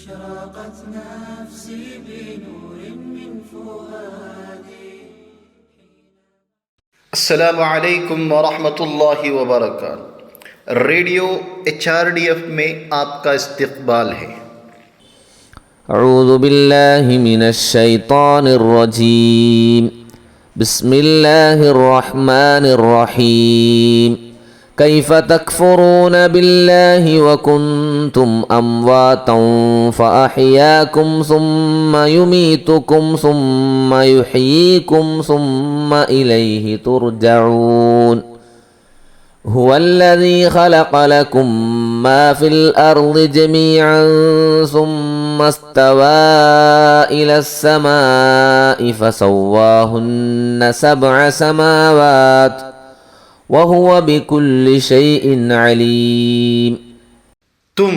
اشرقت نفسي بنور من فؤادي. السلام علیکم ورحمۃ اللہ وبرکاتہ. ریڈیو hrdf میں آپ کا استقبال ہے. اعوذ باللہ من الشیطان الرجیم. بسم اللہ الرحمن الرحیم. کیف تکفرون باللہ وکنتم امواتا فاحیاکم ثم یمیتکم ثم یحییکم ثم الیہ ترجعون. هو الذي خلق لكم ما في الأرض جميعا ثم استوى إلى السماء فسواهن 7 سماوات وهو بكل شيء عليم. تم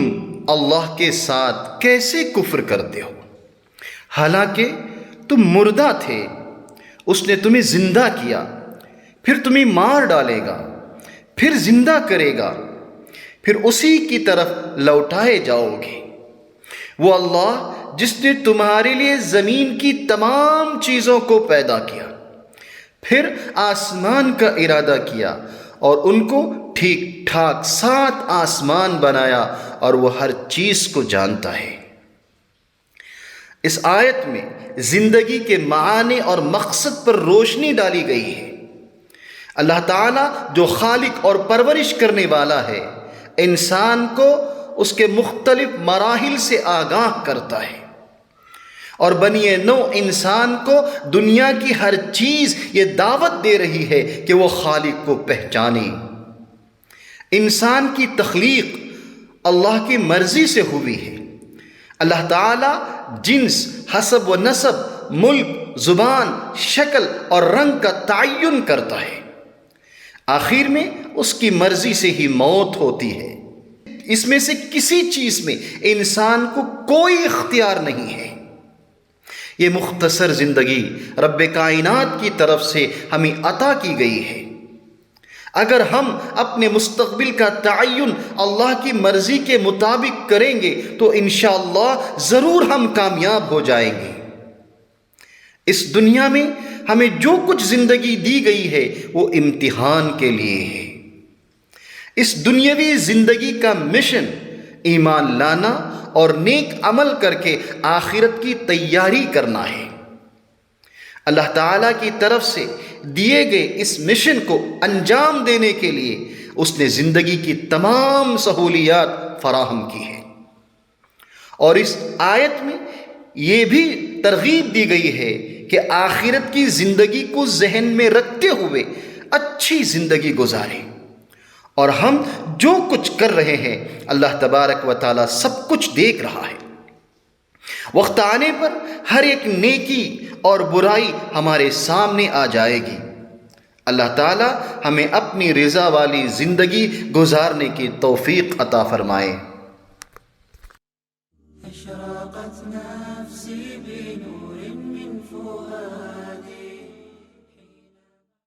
اللہ کے ساتھ کیسے کفر کرتے ہو حالانکہ تم مردہ تھے. اس نے تمہیں زندہ کیا، پھر تمہیں مار ڈالے گا، پھر زندہ کرے گا، پھر اسی کی طرف لوٹائے جاؤ گے. وہ اللہ جس نے تمہارے لیے زمین کی تمام چیزوں کو پیدا کیا، پھر آسمان کا ارادہ کیا اور ان کو ٹھیک ٹھاک 7 آسمان بنایا، اور وہ ہر چیز کو جانتا ہے. اس آیت میں زندگی کے معنی اور مقصد پر روشنی ڈالی گئی ہے. اللہ تعالیٰ جو خالق اور پرورش کرنے والا ہے، انسان کو اس کے مختلف مراحل سے آگاہ کرتا ہے، اور بنی نوع انسان کو دنیا کی ہر چیز یہ دعوت دے رہی ہے کہ وہ خالق کو پہچانے. انسان کی تخلیق اللہ کی مرضی سے ہوئی ہے. اللہ تعالیٰ جنس، حسب و نسب، ملک، زبان، شکل اور رنگ کا تعین کرتا ہے. آخر میں اس کی مرضی سے ہی موت ہوتی ہے. اس میں سے کسی چیز میں انسان کو کوئی اختیار نہیں ہے. یہ مختصر زندگی رب کائنات کی طرف سے ہمیں عطا کی گئی ہے. اگر ہم اپنے مستقبل کا تعین اللہ کی مرضی کے مطابق کریں گے تو انشاءاللہ ضرور ہم کامیاب ہو جائیں گے. اس دنیا میں ہمیں جو کچھ زندگی دی گئی ہے وہ امتحان کے لیے ہے. اس دنیاوی زندگی کا مشن ایمان لانا اور نیک عمل کر کے آخرت کی تیاری کرنا ہے. اللہ تعالیٰ کی طرف سے دیے گئے اس مشن کو انجام دینے کے لیے اس نے زندگی کی تمام سہولیات فراہم کی ہے. اور اس آیت میں یہ بھی ترغیب دی گئی ہے کہ آخرت کی زندگی کو ذہن میں رکھتے ہوئے اچھی زندگی گزاریں. اور ہم جو کچھ کر رہے ہیں اللہ تبارک و تعالیٰ سب کچھ دیکھ رہا ہے. وقت آنے پر ہر ایک نیکی اور برائی ہمارے سامنے آ جائے گی. اللہ تعالیٰ ہمیں اپنی رضا والی زندگی گزارنے کی توفیق عطا فرمائے.